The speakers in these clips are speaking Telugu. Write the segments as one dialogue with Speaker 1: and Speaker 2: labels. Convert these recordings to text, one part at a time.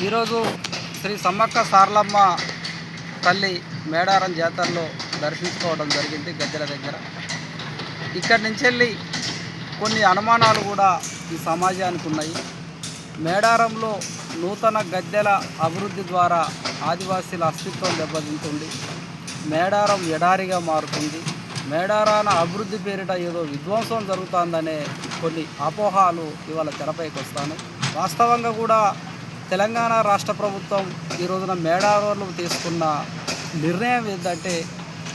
Speaker 1: ఈరోజు శ్రీ సమ్మక్క సారలమ్మ తల్లి మేడారం జాతరలో దర్శించుకోవడం జరిగింది గద్దెల దగ్గర. ఇక్కడి నుంచి వెళ్ళి కొన్ని అనుమానాలు కూడా ఈ సమాజానికి ఉన్నాయి. మేడారంలో నూతన గద్దెల అభివృద్ధి ద్వారా ఆదివాసీల అస్తిత్వం దెబ్బతింటుంది. మేడారం ఎడారిగా మారుతుంది. మేడారాన అభివృద్ధి పేరిట ఏదో విధ్వంసం జరుగుతుందనే కొన్ని అపోహాలు ఇవాళ తెరపైకి వస్తాను. వాస్తవంగా కూడా తెలంగాణ రాష్ట్ర ప్రభుత్వం ఈ రోజున మేడారంలో తీసుకున్న నిర్ణయం ఏంటంటే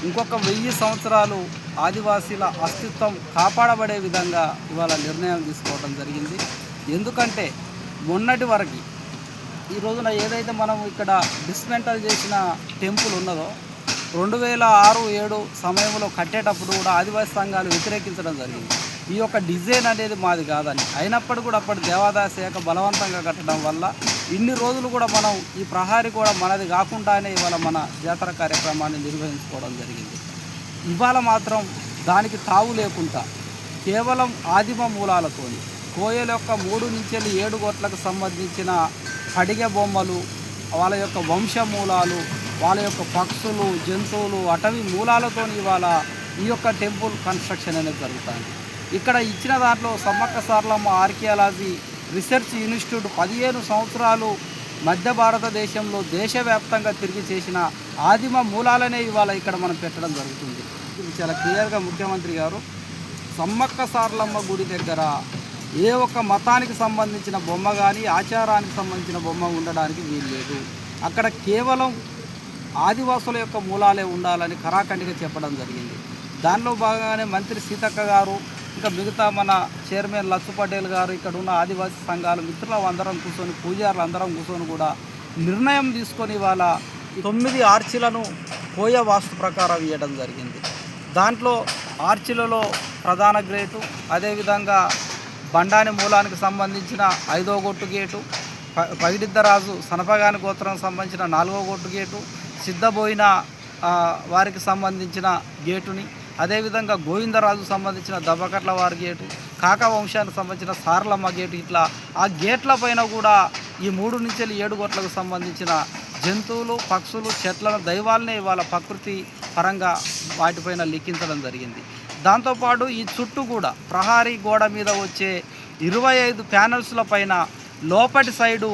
Speaker 1: ఇంకొక 1000 సంవత్సరాలు ఆదివాసీల అస్తిత్వం కాపాడబడే విధంగా ఇవాళ నిర్ణయం తీసుకోవడం జరిగింది. ఎందుకంటే మొన్నటి వరకు ఈ రోజున ఏదైతే మనం ఇక్కడ డిస్మెంటల్ చేసిన టెంపుల్ ఉన్నదో 2006-7 సమయంలో కట్టేటప్పుడు కూడా ఆదివాసీ సంఘాలు వ్యతిరేకించడం జరిగింది. ఈ యొక్క డిజైన్ అనేది మాది కాదని. అయినప్పటికీ కూడా అప్పటి దేవాదాయ శాఖ బలవంతంగా కట్టడం వల్ల ఇన్ని రోజులు కూడా మనం ఈ ప్రహారీ కూడా మనది కాకుండానే ఇవాళ మన జాతర కార్యక్రమాన్ని నిర్వహించుకోవడం జరిగింది. ఇవాళ మాత్రం దానికి తావు లేకుండా కేవలం ఆదిమ మూలాలతో కోయల యొక్క 3 నుంచి 7 కోట్లకు సంబంధించిన పడిగె బొమ్మలు, వాళ్ళ యొక్క వంశ మూలాలు, వాళ్ళ యొక్క పక్షులు, జంతువులు, అటవీ మూలాలతో ఇవాళ ఈ యొక్క టెంపుల్ కన్స్ట్రక్షన్ అనేది జరుగుతుంది. ఇక్కడ ఇచ్చిన దాంట్లో Sammakka Saralamma archaeology research institute 15 సంవత్సరాలు మధ్య భారతదేశంలో దేశవ్యాప్తంగా తిరిగి చేసిన ఆదిమ మూలాలనే ఇవాళ ఇక్కడ మనం పెట్టడం జరుగుతుంది. ఇది చాలా క్లియర్గా ముఖ్యమంత్రి గారు సమ్మక్క సారలమ్మ గుడి దగ్గర ఏ ఒక్క మతానికి సంబంధించిన బొమ్మ కానీ ఆచారానికి సంబంధించిన బొమ్మ ఉండడానికి వీలు లేదు. అక్కడ కేవలం ఆదివాసుల యొక్క మూలాలే ఉండాలని ఖరాఖండిగా చెప్పడం జరిగింది. దానిలో భాగంగానే మంత్రి సీతక్క గారు, ఇంకా మిగతా మన చైర్మన్ లచ్చు పటేల్ గారు, ఇక్కడ ఉన్న ఆదివాసీ సంఘాల మిత్రులు అందరం కూర్చొని, పూజారులు అందరం కూర్చొని కూడా నిర్ణయం తీసుకొని ఇవాళ 9 ఆర్చిలను కోయ వాస్తు ప్రకారం ఇవ్వడం జరిగింది. దాంట్లో ఆర్చిలలో ప్రధాన గేటు, అదేవిధంగా బండాని మూలానికి సంబంధించిన 5వ గొట్టు గేటు, పగిడిద్దరాజు సనపగాని గోత్రం సంబంధించిన 4వ గొట్టు గేటు, సిద్ధబోయిన వారికి సంబంధించిన గేటుని, అదేవిధంగా గోవిందరాజు సంబంధించిన దబ్బకట్ల వారి గేటు, కాక వంశానికి సంబంధించిన సారలమ్మ గేటు, ఇట్లా ఆ గేట్ల పైన కూడా ఈ 3 నుంచి 7 కోట్లకు సంబంధించిన జంతువులు, పక్షులు, చెట్లను, దైవాలనే ఇవాళ ప్రకృతి పరంగా వాటిపైన లిఖించడం జరిగింది. దాంతోపాటు ఈ చుట్టూ కూడా ప్రహారీ గోడ మీద వచ్చే 25 ప్యానల్స్ల పైన లోపటి సైడు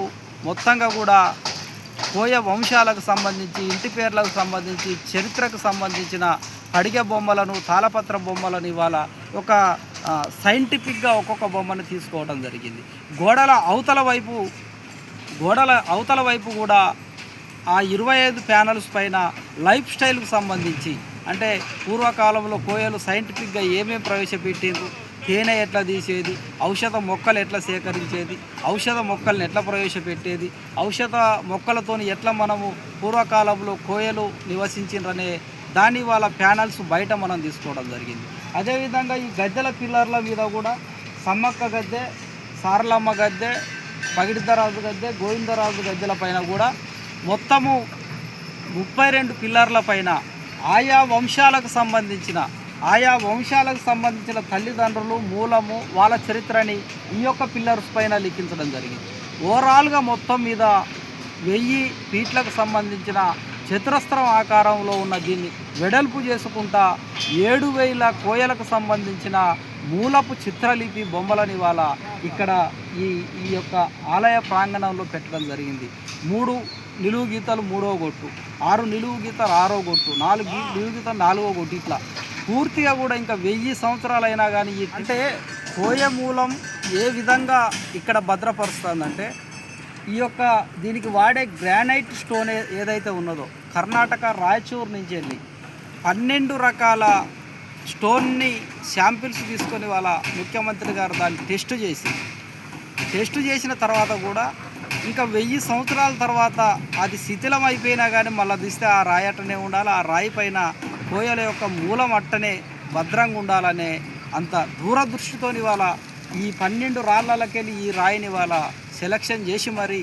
Speaker 1: మొత్తంగా కూడా కోయ వంశాలకు సంబంధించి, ఇంటి పేర్లకు సంబంధించి, చరిత్రకు సంబంధించిన పడిగె బొమ్మలను, తాళపత్ర బొమ్మలను ఇవాళ ఒక సైంటిఫిక్గా ఒక్కొక్క బొమ్మను తీసుకోవడం జరిగింది. గోడల అవతల వైపు కూడా ఆ 25 ప్యానల్స్ పైన లైఫ్ స్టైల్కు సంబంధించి, అంటే పూర్వకాలంలో కోయలు సైంటిఫిక్గా ఏమేమి ప్రవేశపెట్టిండ్రు, తేనె ఎట్లా తీసేది, ఔషధ మొక్కలు ఎట్లా సేకరించేది, ఔషధ మొక్కల్ని ఎట్లా ప్రవేశపెట్టేది, ఔషధ మొక్కలతో ఎట్లా మనము పూర్వకాలంలో కోయలు నివసించిండ్రనే దాని వాళ్ళ ప్యానల్స్ బయట మనం తీసుకోవడం జరిగింది. అదేవిధంగా ఈ గద్దెల పిల్లర్ల మీద కూడా సమ్మక్క గద్దె, సారలమ్మ గద్దె, పగిడిద్దరాజు గద్దె, గోవిందరాజు గద్దెల పైన కూడా మొత్తము 32 పిల్లర్ల పైన ఆయా వంశాలకు సంబంధించిన తల్లిదండ్రులు, మూలము, వాళ్ళ చరిత్రని ఈ యొక్క పిల్లర్స్ పైన లిఖించడం జరిగింది. ఓవరాల్గా మొత్తం మీద 1000 ఫీట్లకు సంబంధించిన చతురస్రం ఆకారంలో ఉన్న దీన్ని వెడల్పు చేసుకుంటా 7000 కోయలకు సంబంధించిన మూలపు చిత్రలిపి బొమ్మలని ఇవాళ ఇక్కడ ఈ యొక్క ఆలయ ప్రాంగణంలో పెట్టడం జరిగింది. 3 నిలువు గీతలు 3వ గొట్టు, 6 నిలువు గీతలు 6వ గొట్టు, 4 నిలువు గీతలు 4వ గొట్టు, ఇట్లా పూర్తిగా కూడా ఇంకా 1000 సంవత్సరాలైనా కానీ అంటే కోయ మూలం ఏ విధంగా ఇక్కడ భద్రపరుస్తుందంటే ఈ యొక్క దీనికి వాడే గ్రానైట్ స్టోన్ ఏదైతే ఉన్నదో కర్ణాటక రాయచూర్ నుంచి వెళ్ళి 12 రకాల స్టోన్ని శాంపిల్స్ తీసుకొని వాళ్ళ ముఖ్యమంత్రి గారు దాన్ని టెస్ట్ చేసిన తర్వాత కూడా ఇంకా 1000 సంవత్సరాల తర్వాత అది శిథిలం అయిపోయినా కానీ మళ్ళీ తీస్తే ఆ రాయి అట్టనే ఉండాలి, ఆ రాయి పైన కోయల యొక్క మూలం అట్టనే భద్రంగా ఉండాలనే అంత దూరదృష్టితో ఇవాళ ఈ 12 రాళ్ళకెళ్ళి ఈ రాయిని ఇవాళ సెలక్షన్ చేసి మరీ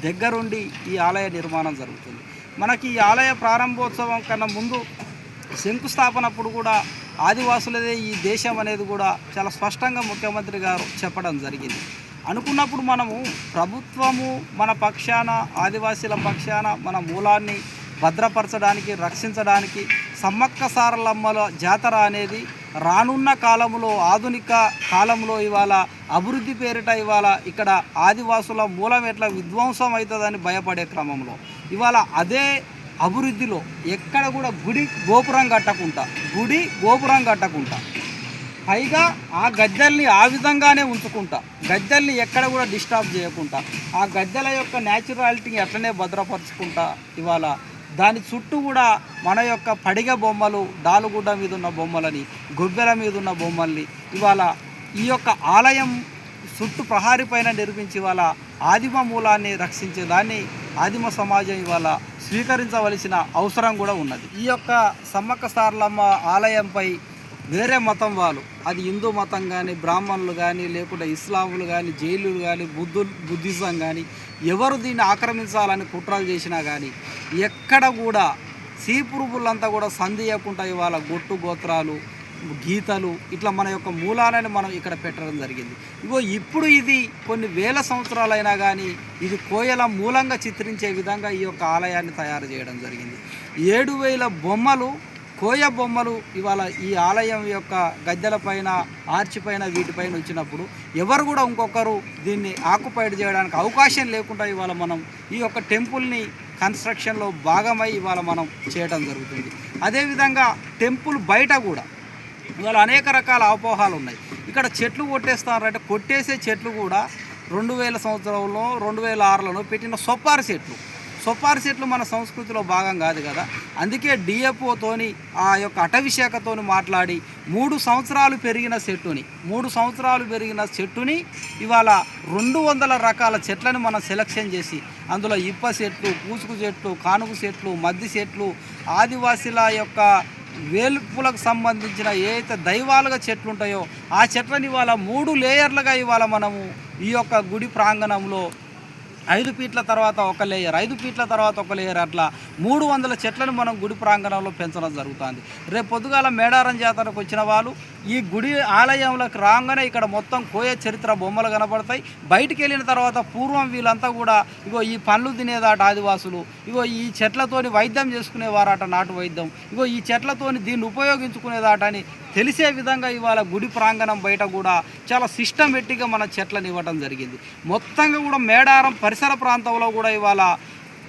Speaker 1: దగ్గరుండి ఈ ఆలయ నిర్మాణం జరుగుతుంది. మనకి ఈ ఆలయ ప్రారంభోత్సవం కన్నా ముందు శంకుస్థాపనప్పుడు కూడా ఆదివాసులదే ఈ దేశం అనేది కూడా చాలా స్పష్టంగా ముఖ్యమంత్రి గారు చెప్పడం జరిగింది. అనుకున్నప్పుడు మనము ప్రభుత్వము మన పక్షాన, ఆదివాసీల పక్షాన మన మూలాన్ని భద్రపరచడానికి, రక్షించడానికి సమ్మక్క సారలమ్మల జాతర అనేది రానున్న కాలంలో, ఆధునిక కాలంలో ఇవాళ అభివృద్ధి పేరిట ఇవాళ ఇక్కడ ఆదివాసుల మూలం ఎట్లా విధ్వంసం అవుతుందని భయపడే క్రమంలో ఇవాళ అదే అభివృద్ధిలో ఎక్కడ కూడా గుడి గోపురం కట్టకుండా పైగా ఆ గద్దెల్ని ఆ విధంగానే ఉంచుకుంటా, గద్దెల్ని ఎక్కడ కూడా డిస్టర్బ్ చేయకుండా, ఆ గద్దెల యొక్క న్యాచురాలిటీని అట్లనే భద్రపరుచుకుంటా ఇవాళ దాని చుట్టూ కూడా మన యొక్క పడిగ బొమ్మలు, డాలుగుడ్డ మీద ఉన్న బొమ్మలని, గొబ్బెల మీద ఉన్న బొమ్మల్ని ఇవాళ ఈ యొక్క ఆలయం చుట్టూ ప్రహారీ పైన నిర్మించి ఇవాళ ఆదిమ మూలాన్ని రక్షించేదాన్ని ఆదిమ సమాజం ఇవాళ స్వీకరించవలసిన అవసరం కూడా ఉన్నది. ఈ యొక్క సమ్మక్క సారలమ్మ ఆలయంపై వేరే మతం వాళ్ళు, అది హిందూ మతం కానీ, బ్రాహ్మణులు కానీ, లేకుంటే ఇస్లాములు కానీ, జైలులు కానీ, బుద్ధిజం కానీ ఎవరు దీన్ని ఆక్రమించాలని కుట్రలు చేసినా కానీ ఎక్కడ కూడా సీపురుగులంతా కూడా సంధియకుండా ఇవాళ గొట్టు గోత్రాలు, గీతలు ఇట్లా మన యొక్క మూలాలని మనం ఇక్కడ పెట్టడం జరిగింది. ఇప్పుడు ఇది కొన్ని వేల సంవత్సరాలైనా కానీ ఇది కోయల మూలంగా చిత్రించే విధంగా ఈ యొక్క ఆలయాన్ని తయారు చేయడం జరిగింది. 7,000 బొమ్మలు, కోయ బొమ్మలు ఇవాళ ఈ ఆలయం యొక్క గద్దెల పైన, ఆర్చి పైన, వీటిపైన వచ్చినప్పుడు ఎవరు కూడా ఇంకొకరు దీన్ని ఆక్యుపైడ్ చేయడానికి అవకాశం లేకుండా ఇవాళ మనం ఈ యొక్క టెంపుల్ని కన్స్ట్రక్షన్లో భాగమై ఇవాళ మనం చేయడం జరుగుతుంది. అదేవిధంగా టెంపుల్ బయట కూడా ఇవాళ అనేక రకాల అపోహాలు ఉన్నాయి. ఇక్కడ చెట్లు కొట్టేస్తారంటే కొట్టేసే చెట్లు కూడా 2000 సంవత్సరంలో, 2006లో పెట్టిన సొప్పారి చెట్లు మన సంస్కృతిలో భాగం కాదు కదా. అందుకే డిఎఫ్ఓతోని, ఆ యొక్క అటవీ శాఖతోని మాట్లాడి 3 సంవత్సరాలు పెరిగిన చెట్టుని ఇవాళ 200 రకాల చెట్లను మనం సెలక్షన్ చేసి అందులో ఇప్ప చెట్లు, పూసుకు చెట్లు, కానుగు చెట్లు, మద్ది చెట్లు, ఆదివాసీల యొక్క వేల్పులకు సంబంధించిన ఏదైతే దైవాలుగా చెట్లు ఉంటాయో ఆ చెట్లని ఇవాళ 3 లేయర్లుగా ఇవాళ మనము ఈ యొక్క గుడి ప్రాంగణంలో 5 ఫీట్ల తర్వాత ఒక లేయర్, 5 ఫీట్ల తర్వాత ఒక లేయర్, అట్లా 300 చెట్లను మనం గుడి ప్రాంగణంలో పెంచడం జరుగుతుంది. రేపు పొద్దుగాల మేడారం జాతరకు వచ్చిన వాళ్ళు ఈ గుడి ఆలయంలోకి రాగానే ఇక్కడ మొత్తం కోయ చరిత్ర బొమ్మలు కనపడతాయి. బయటికి వెళ్ళిన తర్వాత పూర్వం వీళ్ళంతా కూడా ఈ పండ్లు తినేదాట ఆదివాసులు, ఈ చెట్లతోని వైద్యం చేసుకునేవారట, నాటు వైద్యం, ఈ చెట్లతోని దీన్ని ఉపయోగించుకునేదాట అని తెలిసే విధంగా ఇవాళ గుడి ప్రాంగణం బయట కూడా చాలా సిస్టమేటిక్గా మన చెట్లను ఇవ్వడం జరిగింది. మొత్తంగా కూడా మేడారం పరిసర ప్రాంతంలో కూడా ఇవాళ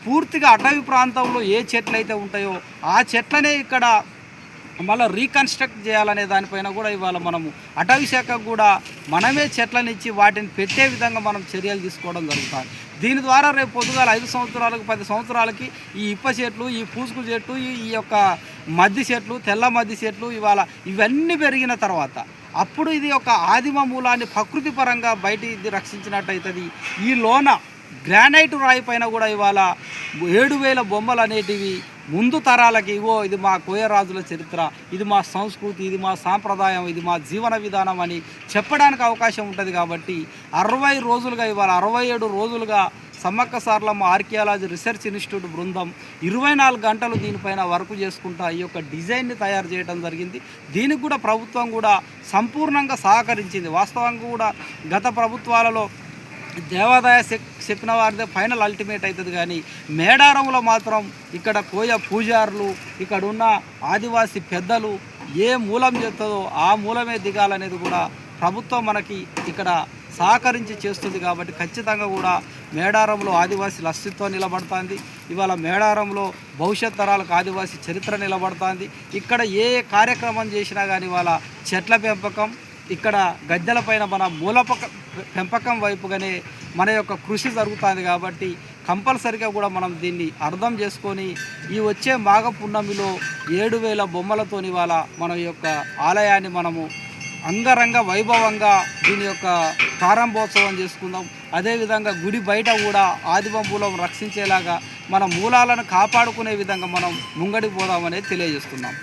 Speaker 1: పూర్తిగా అటవీ ప్రాంతంలో ఏ చెట్లు అయితే ఉంటాయో ఆ చెట్లనే ఇక్కడ మళ్ళీ రీకన్స్ట్రక్ట్ చేయాలనే దానిపైన కూడా ఇవాళ మనము అటవీ శాఖకు కూడా మనమే చెట్లను ఇచ్చి వాటిని పెట్టే విధంగా మనం చర్యలు తీసుకోవడం జరుగుతుంది. దీని ద్వారా రేపు పొద్దుగాల 5 సంవత్సరాలకు 10 సంవత్సరాలకి ఈ ఇప్ప చెట్లు, ఈ పూసుకు చెట్లు, ఈ యొక్క మద్ది చెట్లు, తెల్ల మద్ది చెట్లు ఇవన్నీ పెరిగిన తర్వాత అప్పుడు ఇది ఒక ఆదిమ మూలాన్ని ప్రకృతి పరంగా బయటికి రక్షించినట్టు అవుతుంది. ఈ లోన గ్రానైట్ రాయి పైన కూడా ఇవాళ 7,000 బొమ్మలు అనేటివి ముందు తరాలకి ఇది మా కోయరాజుల చరిత్ర, ఇది మా సంస్కృతి, ఇది మా సాంప్రదాయం, ఇది మా జీవన విధానం అని చెప్పడానికి అవకాశం ఉంటుంది. కాబట్టి 60 రోజులుగా ఇవాళ 67 రోజులుగా Sammakka Saralamma archaeology research institute బృందం 24 గంటలు దీనిపైన వర్క్ చేసుకుంటా ఈ యొక్క డిజైన్ని తయారు చేయడం జరిగింది. దీనికి కూడా ప్రభుత్వం కూడా సంపూర్ణంగా సహకరించింది. వాస్తవంగా కూడా గత ప్రభుత్వాలలో దేవాదాయ చెప్పిన వారిదే ఫైనల్ అల్టిమేట్ అవుతుంది, కానీ మేడారంలో మాత్రం ఇక్కడ కోయ పూజారులు, ఇక్కడ ఉన్న ఆదివాసీ పెద్దలు ఏ మూలం చెప్తుందో ఆ మూలమే దిగాలనేది కూడా ప్రభుత్వం మనకి ఇక్కడ సహకరించి చేస్తుంది. కాబట్టి ఖచ్చితంగా కూడా మేడారంలో ఆదివాసీల అస్తిత్వం నిలబడుతుంది. ఇవాళ మేడారంలో భవిష్యత్ తరాలకు ఆదివాసీ చరిత్ర నిలబడుతుంది. ఇక్కడ ఏ కార్యక్రమం చేసినా కానీ ఇవాళ చెట్ల పెంపకం, ఇక్కడ గద్దెల పైన మన పెంపకం వైపుగానే మన యొక్క కృషి జరుగుతుంది. కాబట్టి కంపల్సరిగా కూడా మనం దీన్ని అర్థం చేసుకొని ఈ వచ్చే మాఘ పున్నమిలో 7,000 బొమ్మలతోని ఇవాళ మన యొక్క ఆలయాన్ని మనము అంగరంగ వైభవంగా దీని యొక్క ప్రారంభోత్సవం చేసుకుందాం. అదేవిధంగా గుడి బయట కూడా ఆదిమ మూలం రక్షించేలాగా మన మూలాలను కాపాడుకునే విధంగా మనం ముంగడికి పోదామనేది తెలియజేస్తున్నాం.